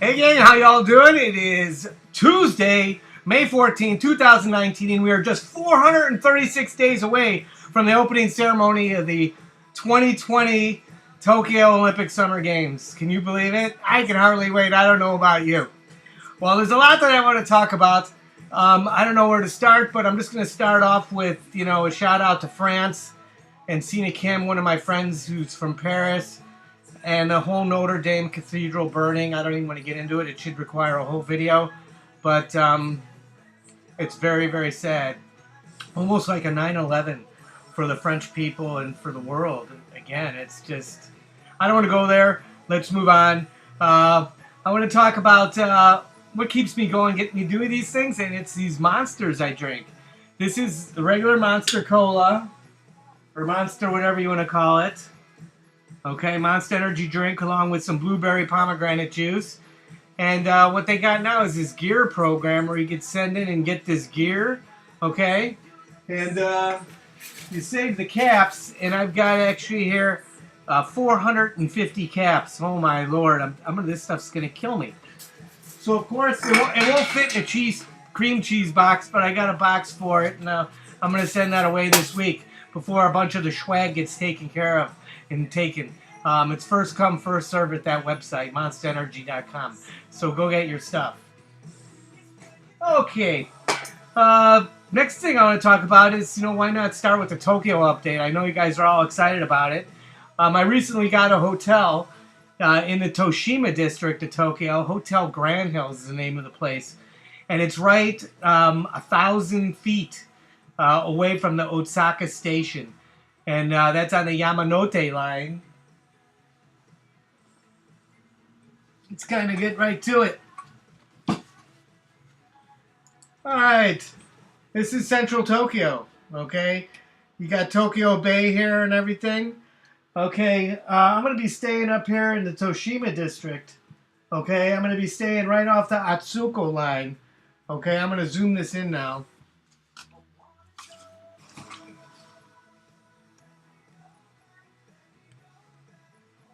Hey gang, how y'all doing? It is Tuesday, May 14, 2019, and we are just 436 days away from the opening ceremony of the 2020 Tokyo Olympic Summer Games. Can you believe it? I can hardly wait. I don't know about you. Well, there's a lot that I want to talk about. I don't know where to start, but I'm just going to start off with, a shout out to France and Sina Kim, one of my friends who's from Paris. And the whole Notre Dame Cathedral burning. I don't even want to get into it. It should require a whole video. But it's very, very sad. Almost like a 9/11 for the French people and for the world. Again, it's just... I don't want to go there. Let's move on. I want to talk about what keeps me going, getting me doing these things. And it's these monsters I drink. This is the regular Monster Cola. Or Monster, whatever you want to call it. Okay, Monster Energy drink along with some blueberry pomegranate juice. And what they got now is this gear program where you can send in and get this gear. Okay? And you save the caps. And I've got actually here 450 caps. Oh my lord. This stuff's going to kill me. So of course, it won't fit in a cream cheese box. But I got a box for it. And I'm going to send that away this week before a bunch of the swag gets taken care of. And taken. It's first come, first serve at that website, monsterenergy.com. So go get your stuff. Okay. Next thing I want to talk about is, why not start with the Tokyo update? I know you guys are all excited about it. I recently got a hotel in the Toshima district of Tokyo. Hotel Grand Hills is the name of the place. And it's right 1,000 feet away from the Osaka station. And that's on the Yamanote line. Let's kind of get right to it. Alright. This is central Tokyo. Okay. You got Tokyo Bay here and everything. Okay. I'm going to be staying up here in the Toshima district. Okay. I'm going to be staying right off the Atsuko line. Okay. I'm going to zoom this in now.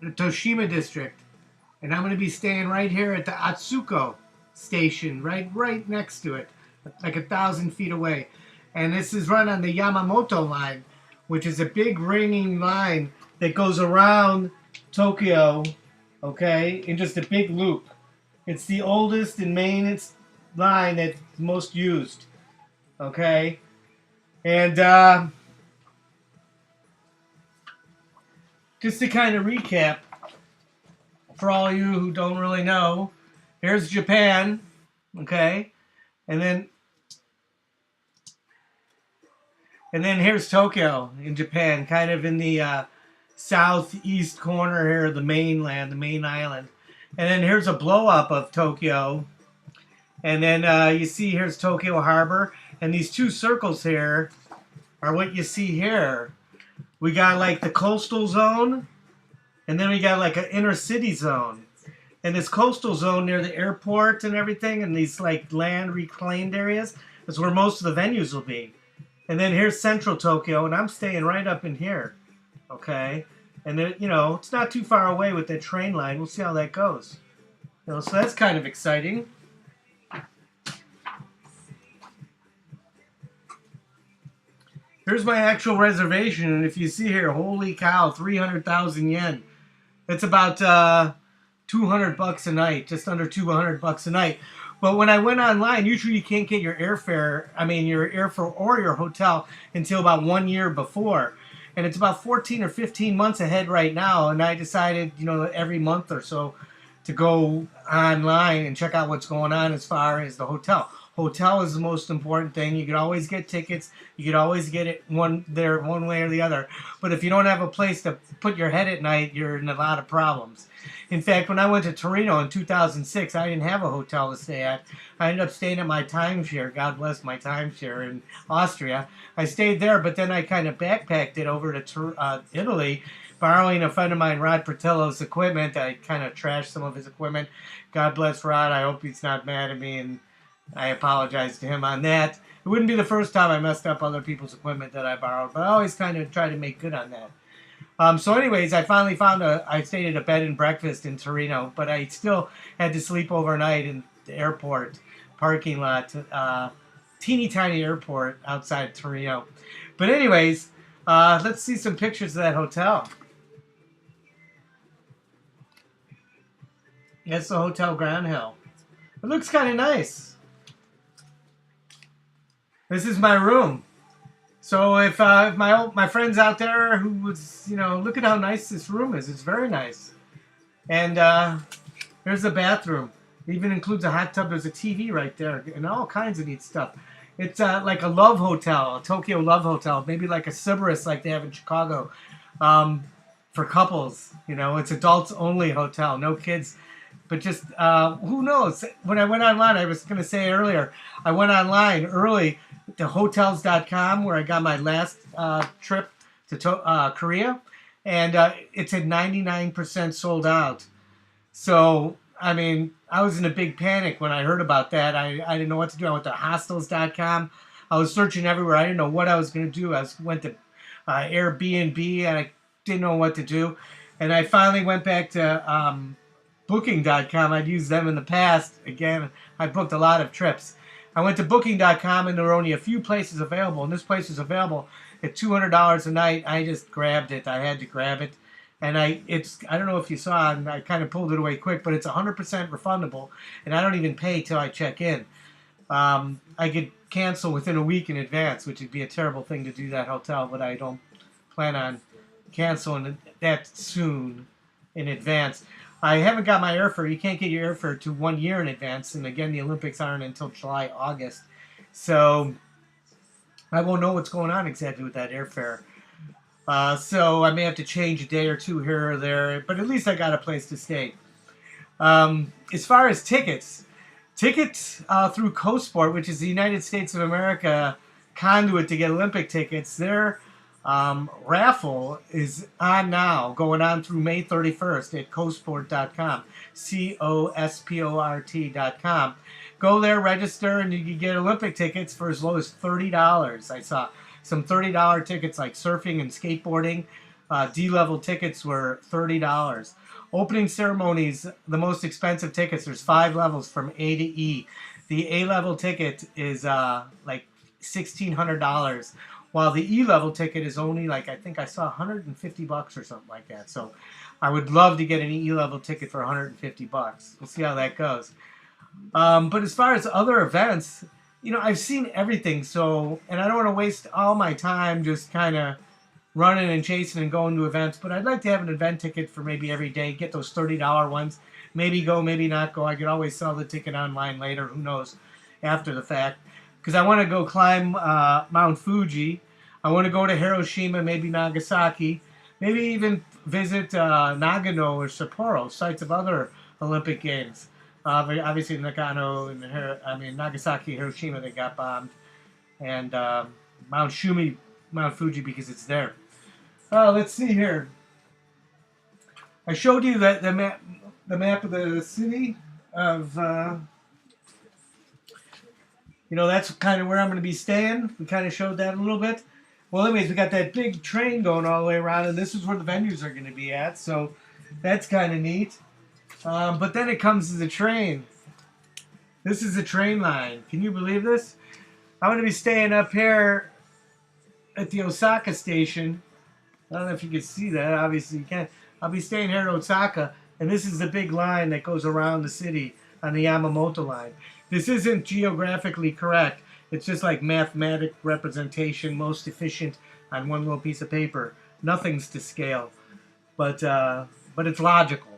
The Toshima district, and I'm going to be staying right here at the Atsuko station, right next to it, like 1,000 feet away. And this is run on the Yamamoto line, which is a big ringing line that goes around Tokyo, okay, in just a big loop. It's the oldest and mainest line that's most used, okay, and just to kind of recap, for all you who don't really know, here's Japan, okay, and then here's Tokyo in Japan, kind of in the southeast corner here of the mainland, the main island, and then here's a blow up of Tokyo, and then you see here's Tokyo Harbor, and these two circles here are what you see here. We got like the coastal zone, and then we got like an inner city zone. And this coastal zone near the airport and everything, and these like land reclaimed areas, is where most of the venues will be. And then here's central Tokyo, and I'm staying right up in here. Okay? And then, it's not too far away with that train line. We'll see how that goes. So that's kind of exciting. Here's my actual reservation, and if you see here, holy cow, 300,000 yen. It's about $200 a night, just under $200 a night. But when I went online, usually you can't get your airfare or your hotel until about 1 year before. And it's about 14 or 15 months ahead right now, and I decided, every month or so to go online and check out what's going on as far as the hotel. Hotel is the most important thing. You could always get tickets. You could always get it one way or the other. But if you don't have a place to put your head at night, you're in a lot of problems. In fact, when I went to Torino in 2006, I didn't have a hotel to stay at. I ended up staying at my timeshare. God bless my timeshare in Austria. I stayed there, but then I kind of backpacked it over to Italy, borrowing a friend of mine, Rod Pertillo's equipment. I kind of trashed some of his equipment. God bless Rod. I hope he's not mad at me, and I apologize to him on that. It wouldn't be the first time I messed up other people's equipment that I borrowed, but I always kind of try to make good on that. So anyways, I finally found I stayed at a bed and breakfast in Torino, but I still had to sleep overnight in the airport parking lot, teeny tiny airport outside Torino. But anyways, let's see some pictures of that hotel. That's the Hotel Grand Hill. It looks kind of nice. This is my room. So if my friends out there who was, look at how nice this room is. It's very nice. And there's the bathroom. It even includes a hot tub. There's a TV right there and all kinds of neat stuff. It's like a love hotel, a Tokyo love hotel, maybe like a Sybaris like they have in Chicago for couples. It's adults only hotel, no kids. But just, who knows? When I went online, I was going to say earlier, I went online early to hotels.com where I got my last trip to Korea. And it's at 99% sold out. So, I mean, I was in a big panic when I heard about that. I didn't know what to do. I went to hostels.com. I was searching everywhere. I didn't know what I was going to do. Went to Airbnb and I didn't know what to do. And I finally went back to booking.com. I'd used them in the past. Again, I booked a lot of trips. I went to booking.com and there were only a few places available. And this place was available at $200 a night. I just grabbed it. I had to grab it. And I don't know if you saw, and I kind of pulled it away quick, but it's 100% refundable, and I don't even pay till I check in. I could cancel within a week in advance, which would be a terrible thing to do that hotel, but I don't plan on canceling that soon in advance. I haven't got my airfare. You can't get your airfare to 1 year in advance, and again, the Olympics aren't until July, August. So I won't know what's going on exactly with that airfare. So I may have to change a day or two here or there, but at least I got a place to stay. As far as tickets through CoSport, which is the United States of America conduit to get Olympic tickets, their raffle is on now, going on through May 31st at cosport.com, COSPORT.com. Go there, register, and you can get Olympic tickets for as low as $30. I saw some $30 tickets like surfing and skateboarding. D-level tickets were $30. Opening ceremonies, the most expensive tickets, there's 5 levels from A to E. The A-level ticket is like $1,600, while the E-level ticket is only like, I think I saw $150 or something like that. So I would love to get an E-level ticket for $150. We'll see how that goes. But as far as other events, I've seen everything, and I don't want to waste all my time just kind of running and chasing and going to events, but I'd like to have an event ticket for maybe every day, get those $30 ones, maybe go, maybe not go. I could always sell the ticket online later, who knows, after the fact, because I want to go climb Mount Fuji. I want to go to Hiroshima, maybe Nagasaki, maybe even visit Nagano or Sapporo, sites of other Olympic Games. Obviously, Nagano and Nagasaki, Hiroshima, they got bombed, and Mount Fuji because it's there. Let's see here. I showed you the map of the city of. That's kind of where I'm going to be staying. We kind of showed that a little bit. Well, anyways, we got that big train going all the way around, and this is where the venues are going to be at. So that's kind of neat. But then it comes to the train. This is the train line. Can you believe this? I'm going to be staying up here at the Osaka station. I don't know if you can see that. Obviously, you can't. I'll be staying here in Osaka, and this is the big line that goes around the city on the Yamamoto line. This isn't geographically correct. It's just like mathematic representation, most efficient on one little piece of paper. Nothing's to scale, but it's logical.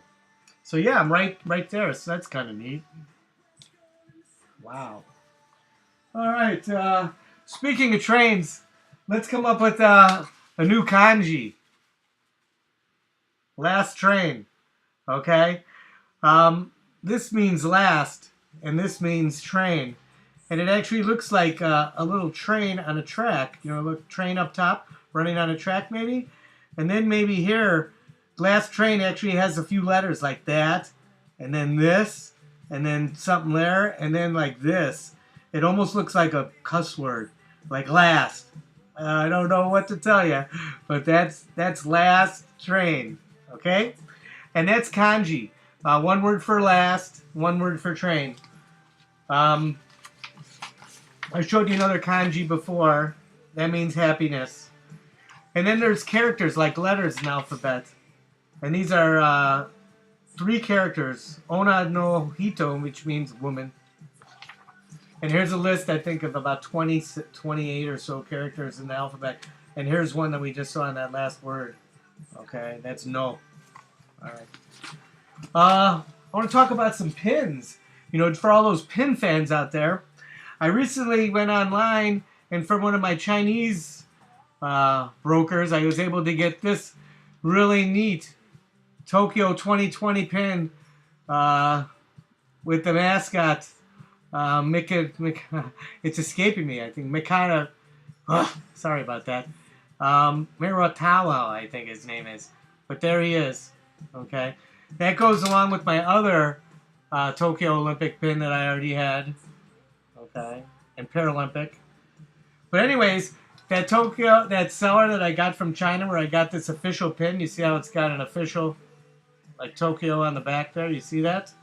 So yeah, I'm right there. So that's kind of neat. Wow. All right. Speaking of trains, let's come up with a new kanji. Last train. Okay. This means last, and this means train, and it actually looks like a little train on a track. Look, train up top, running on a track maybe, and then maybe here. Last train actually has a few letters like that, and then this, and then something there, and then like this. It almost looks like a cuss word, like last. I don't know what to tell you, But that's last train, okay? And that's kanji. One word for last, one word for train. I showed you another kanji before. That means happiness. And then there's characters like letters in the alphabet. And these are 3 characters. Ona no hito, which means woman. And here's a list, I think, of about 28 or so characters in the alphabet. And here's one that we just saw in that last word. Okay, that's no. All right. I want to talk about some pins. You know, for all those pin fans out there, I recently went online, and from one of my Chinese brokers, I was able to get this really neat Tokyo 2020 pin with the mascot. It's escaping me. I think Mikata. Sorry about that. Muratawa, I think his name is. But there he is. Okay. That goes along with my other Tokyo Olympic pin that I already had. Okay. And Paralympic. But anyways, that seller that I got from China where I got this official pin, you see how it's got an official, like Tokyo on the back there? You see that?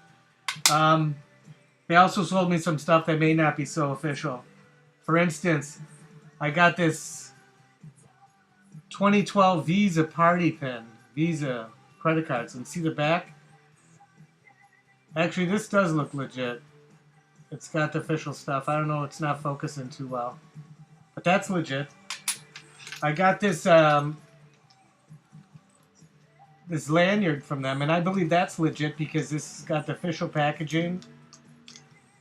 They also sold me some stuff that may not be so official. For instance, I got this 2012 Visa party pin. Visa credit cards. And see the back? Actually, this does look legit. It's got the official stuff. I don't know, it's not focusing too well. But that's legit. I got this this lanyard from them, and I believe that's legit because this has got the official packaging.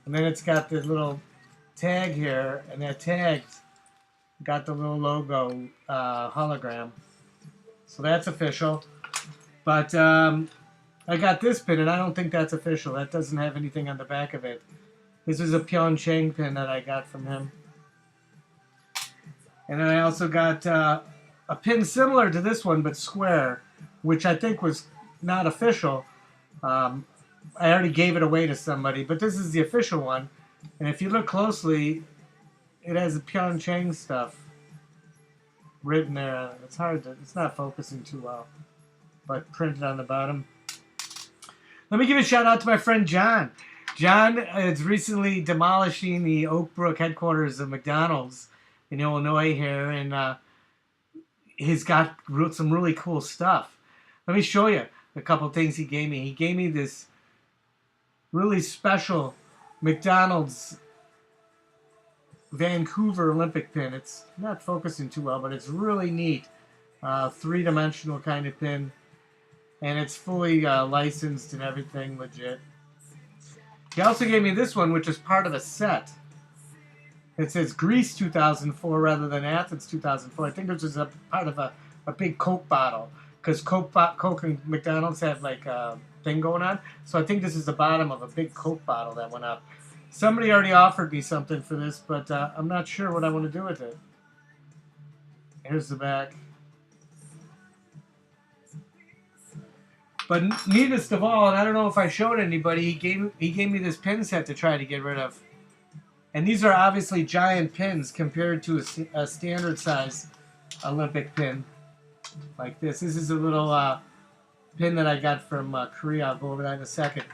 And then it's got the little tag here, and that tag's got the little logo hologram. So that's official. But I got this pin, and I don't think that's official. That doesn't have anything on the back of it. This is a Pyeongchang pin that I got from him. And then I also got a pin similar to this one, but square, which I think was not official. I already gave it away to somebody, but this is the official one. And if you look closely, it has the Pyeongchang stuff written there. It's hard to, it's not focusing too well, but printed on the bottom. Let me give a shout out to my friend John. John is recently demolishing the Oak Brook headquarters of McDonald's in Illinois here, and he's got some really cool stuff. Let me show you a couple things he gave me. He gave me this really special McDonald's Vancouver Olympic pin. It's not focusing too well, but it's really neat. 3-dimensional kind of pin. And it's fully licensed and everything, legit. He also gave me this one, which is part of a set. It says Greece 2004 rather than Athens 2004. I think this is a part of a big Coke bottle. Because Coke and McDonald's have like a thing going on. So I think this is the bottom of a big Coke bottle that went up. Somebody already offered me something for this, but I'm not sure what I want to do with it. Here's the back. But neatest of all, and I don't know if I showed anybody, he gave me this pin set to try to get rid of. And these are obviously giant pins compared to a standard size Olympic pin. Like this. This is a little pin that I got from Korea. I'll go over that in a second.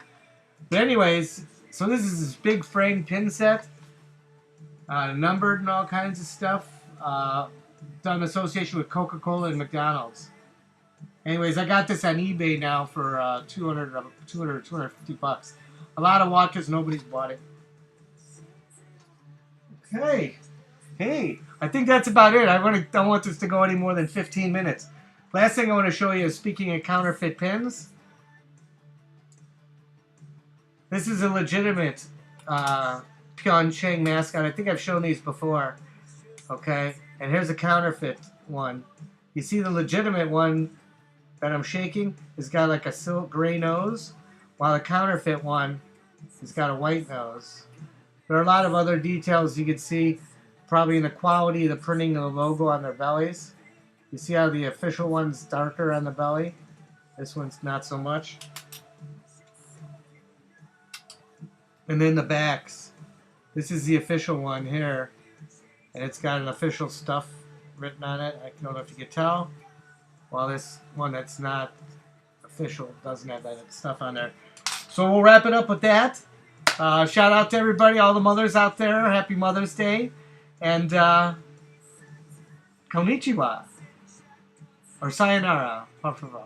But anyways, so this is this big frame pin set. Numbered and all kinds of stuff. Done in association with Coca-Cola and McDonald's. Anyways, I got this on eBay now for 250 bucks. A lot of watches, nobody's bought it. Okay. Hey, I think that's about it. I don't want this to go any more than 15 minutes. Last thing I want to show you is, speaking of counterfeit pins, this is a legitimate Pyeongchang mascot. I think I've shown these before. Okay, and here's a counterfeit one. You see the legitimate one that I'm shaking has got like a silk gray nose, while the counterfeit one has got a white nose. There are a lot of other details you can see, probably in the quality of the printing of the logo on their bellies. You see how the official one's darker on the belly? This one's not so much. And then the backs. This is the official one here, and it's got an official stuff written on it. I don't know if you can tell. Well, this one that's not official doesn't have that stuff on there. So we'll wrap it up with that. Shout out to everybody, all the mothers out there. Happy Mother's Day. And konnichiwa. Or sayonara, por favor.